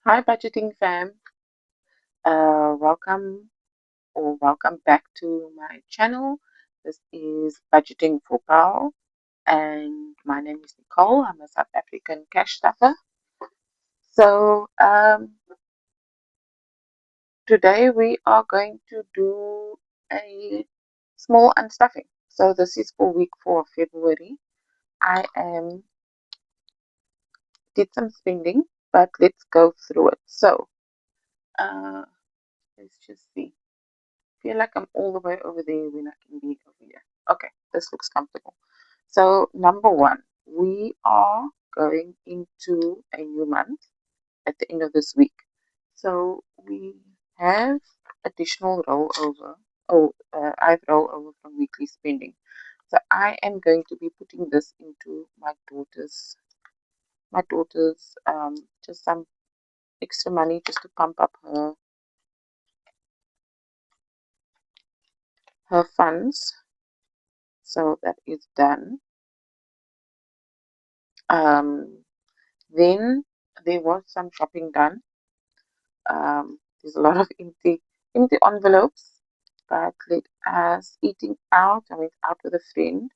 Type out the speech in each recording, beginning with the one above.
Hi, budgeting fam. Welcome back to my channel. This is Budgeting for Pal, and my name is Nicole. I'm a South African cash stuffer. So, today we are going to do a small unstuffing. So, this is for week 4 of February. I did some spending, but let's go through it. So, uh, let's just see. Feel like I'm all the way over there when I can be over here. Okay, this looks comfortable. So, number one, we are going into a new month at the end of this week. So, we have additional rollover. I have rollover from weekly spending. So, I am going to be putting this into my daughter's, just some extra money just to pump up her funds. So, that is done. Then there was some shopping done. There's a lot of empty envelopes, but let us eating out. I went out with a friend.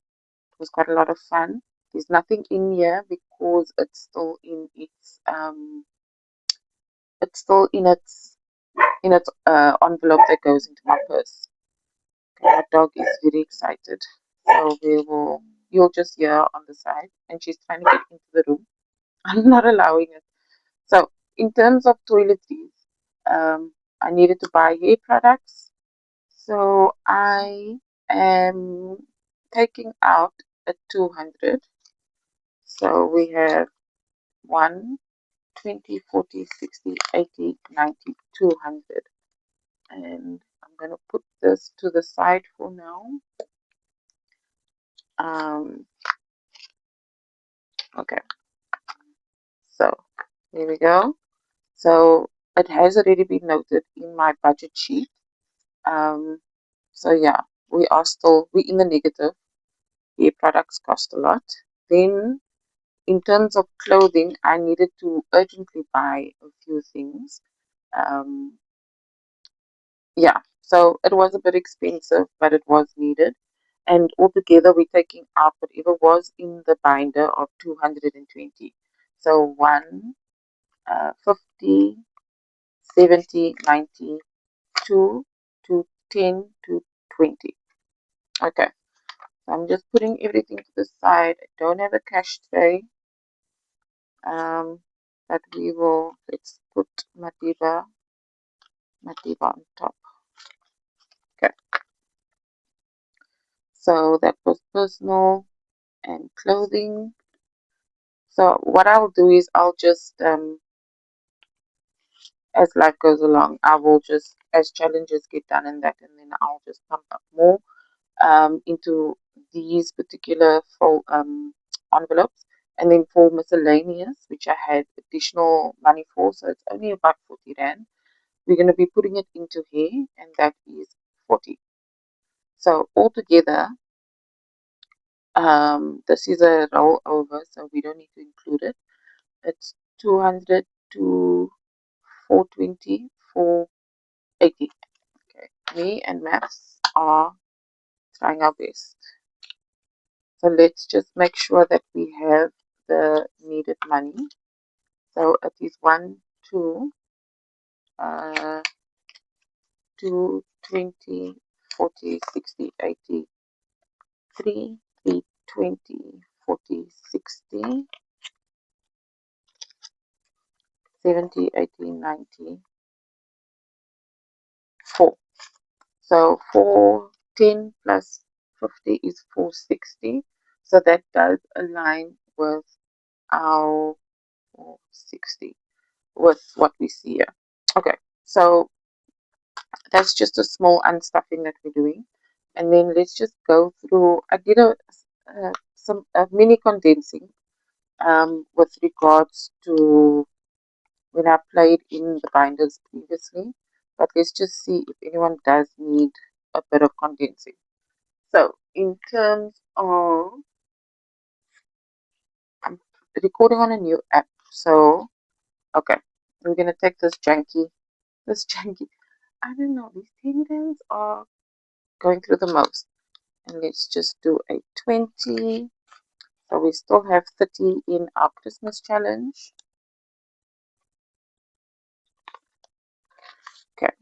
It was quite a lot of fun. There's nothing in here because it's still in its envelope that goes into my purse. Okay, my dog is very excited, so you'll just hear on the side, and she's trying to get into the room. I'm not allowing it. So, in terms of toiletries, I needed to buy hair products. So, I am taking out a 200. So, we have 1, 20, 40, 60, 80, 90, 200. And I'm going to put this to the side for now. Okay, so here we go. So, it has already been noted in my budget sheet. Um, So yeah, we're in the negative. The products cost a lot. Then in terms of clothing, I needed to urgently buy a few things. Um, yeah, so it was a bit expensive, but it was needed. And altogether, we're taking out whatever was in the binder of 220. So 1, 50, 70, 90, 2, to 10, to 20. Okay. I'm just putting everything to the side. I don't have a cash tray. But let's put Madiba on top. Okay. So that was personal and clothing. So what I'll do is I'll just, as life goes along, I will just, as challenges get done in that, and then I'll just pump up more into these particular full envelopes. And then for miscellaneous, which I had additional money for, so it's only about 40 Rand, we're going to be putting it into here, and that is 40. So altogether, this is a rollover, so we don't need to include it. It's 200 to 420, 480. Okay, me and maths are trying our best. So let's just make sure that we have the needed money. So it is 1, 2, 2, 20, 40, 60, 80, 3, 3, 20, 40, 60, 70, 80, 90, 4. So 410 plus 50 is 460. So that does align with our 460, with what we see here. Okay, so that's just a small unstuffing that we're doing. And then let's just go through. I did some mini condensing with regards to when I played in the binders previously. But let's just see if anyone does need a bit of condensing. So in terms of, I'm recording on a new app. So, okay. we're going to take this janky, I don't know, these tendons are going through the most. And let's just do a 20. So we still have 30 in our Christmas challenge. Okay.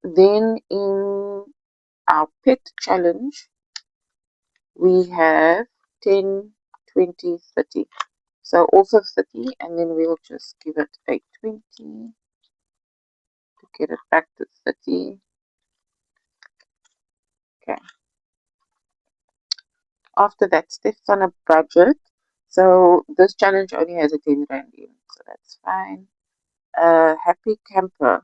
Then in our pet challenge, we have 10, 20, 30. So also 30, and then we'll just give it a 20 to get it back to 30. Okay. After that, Steph's on a budget. So this challenge only has a 10 rand in, so that's fine. Happy Camper.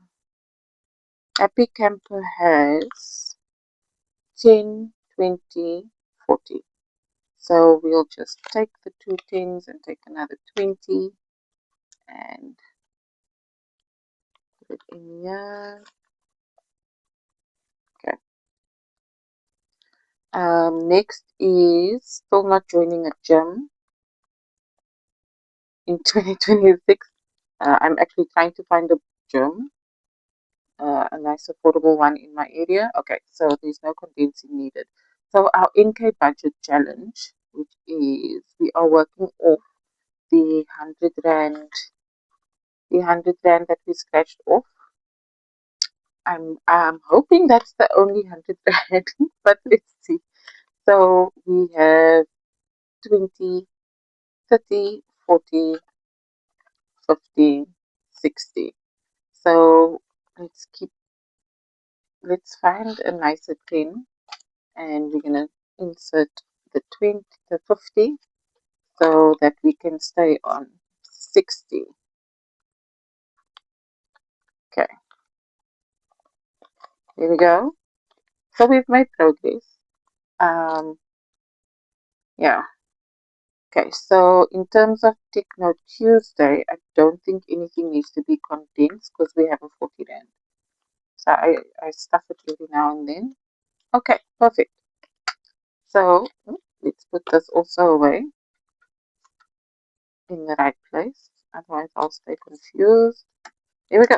Happy Camper has 10, 20, 40. So we'll just take the two tens and take another 20 and put it in here. Okay. Next is still not joining a gym in 2026. I'm actually trying to find a gym, a nice affordable one in my area. Okay, so there's no condensing needed. So our NK budget challenge, which is we are working off the 100 rand that we scratched off. I'm hoping that's the only 100 rand, but let's see. So we have 20, 30, 40, 50, 60. So let's find a nicer 10 and we're gonna insert the 20, the 50 so that we can stay on 60. Okay, here we go. So we've made progress. Yeah. Okay, so in terms of Techno Tuesday, I don't think anything needs to be condensed because we have a 40 rand. So I stuff it every now and then. Okay, perfect. So let's put this also away in the right place. Otherwise I'll stay confused. Here we go.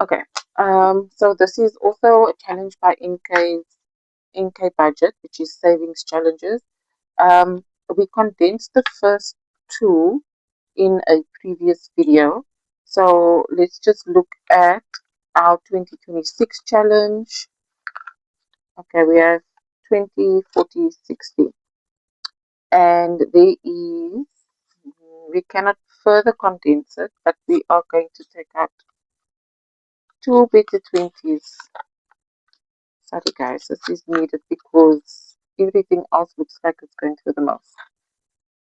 Okay. So this is also a challenge by NK Budget, which is savings challenges. We condensed the first two in a previous video. So let's just look at our 2026 challenge. Okay, we have 20, 40, 60. And there is, we cannot further condense it, but we are going to take out two better 20s. Sorry guys, this is needed because everything else looks like it's going through the mouth.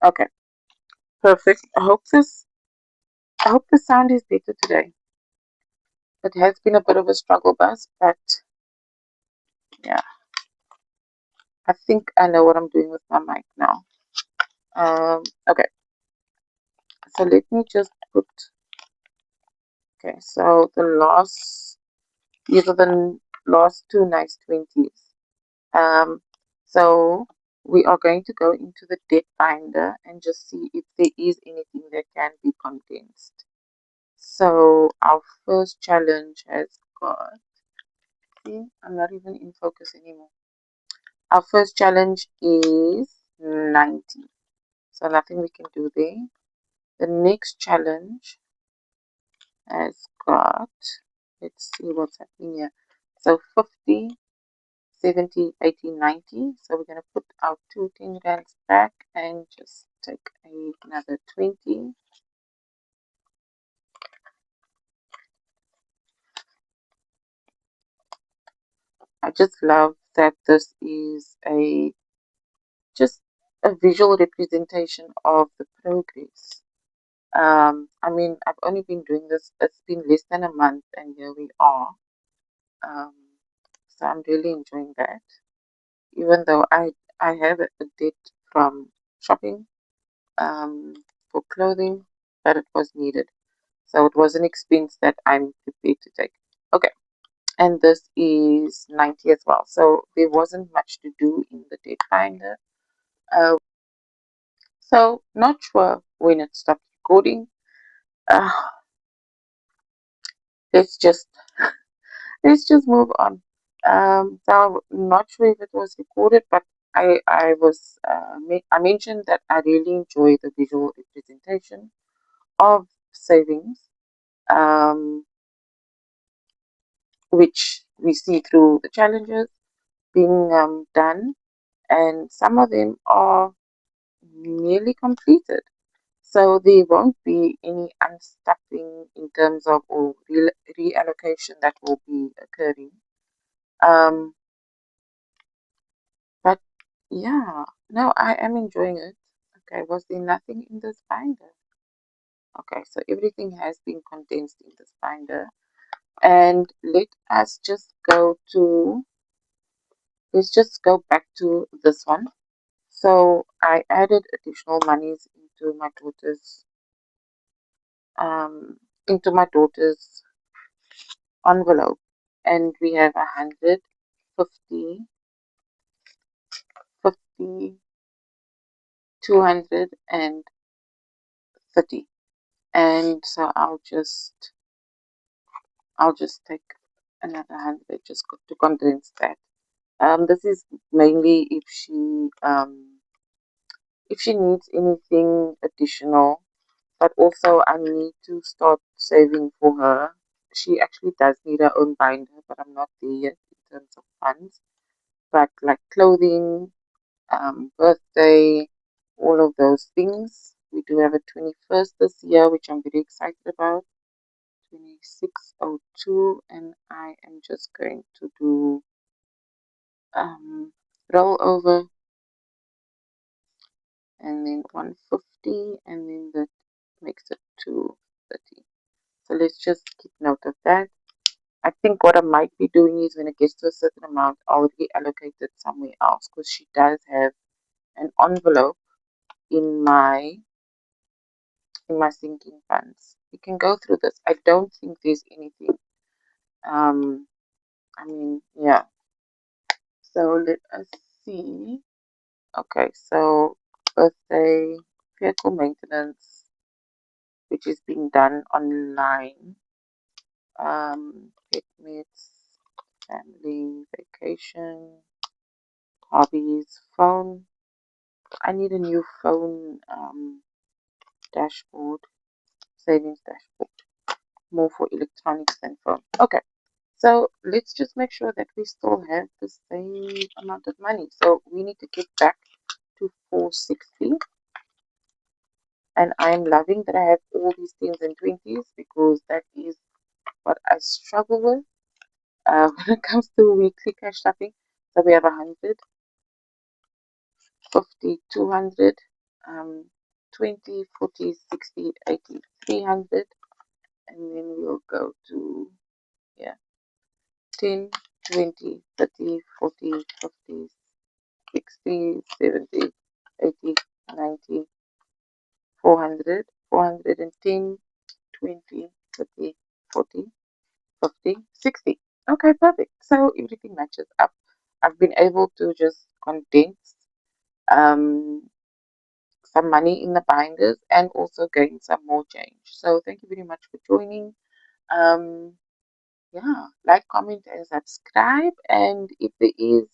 Okay, perfect. I hope the sound is better today. It has been a bit of a struggle bus, but yeah, I think I know what I'm doing with my mic now. Okay, so let me just put, okay, so these are the last two nice 20s. So we are going to go into the debt binder and just see if there is anything that can be condensed. So our first challenge has got, see, I'm not even in focus anymore. Our first challenge is 90. So nothing we can do there. The next challenge has got, let's see what's happening here. So 50, 70, 80, 90. So we're going to put our two 10 rands back and just take another 20. I just love that this is just a visual representation of the progress. I mean, I've only been doing this, it's been less than a month, and here we are. Um, so I'm really enjoying that. Even though I have a debt from shopping for clothing, but it was needed. So it was an expense that I'm prepared to take. Okay, and this is 90 as well. So there wasn't much to do in the debt finder. So not sure when it stopped recording. Uh, let's just move on. So I'm not sure if it was recorded, but I mentioned that I really enjoy the visual representation of savings, um, which we see through the challenges being done, and some of them are nearly completed. So there won't be any unstuffing in terms of or reallocation that will be occurring. Um, but yeah, no, I am enjoying it. Okay, was there nothing in this binder? Okay, so everything has been condensed in this binder. And let's just go back to this one. So I added additional monies um, into my daughter's envelope, and we have 150, 50, 230, and so I'll just take another 100 just to condense that. This is mainly if she needs anything additional, but also I need to start saving for her. She actually does need her own binder, but I'm not there yet in terms of funds. But like clothing, birthday, all of those things. We do have a 21st this year, which I'm very excited about. 2602, and I am just going to do roll over, and then 150, and then that makes it 230. So let's just keep note of that. I think what I might be doing is when it gets to a certain amount, I'll reallocate it somewhere else, because she does have an envelope in my sinking funds. We can go through this. I don't think there's anything. Um, I mean, yeah. So let us see. Okay, so birthday, vehicle maintenance, which is being done online. Pet meets, family, vacation, hobbies, phone. I need a new phone dashboard, savings dashboard, more for electronics than phone. Okay, so let's just make sure that we still have the same amount of money. So we need to get back to 460. And I'm loving that I have all these 10s and 20s, because that is what I struggle with when it comes to weekly cash stuffing. So we have 100, 50, 200, 20, 40, 60, 80, 300, and then we'll go to, yeah, 10, 20, 30, 40, 50, 60, 70, 80, 90, 400, 410, 20, 30, 40, 50, 60. Okay, perfect. So everything matches up. I've been able to just condense um, some money in the binders and also gain some more change. So thank you very much for joining. Um, yeah, like, comment, and subscribe. And if there is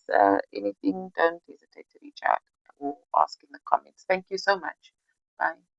anything, don't hesitate to reach out or ask in the comments. Thank you so much. Bye.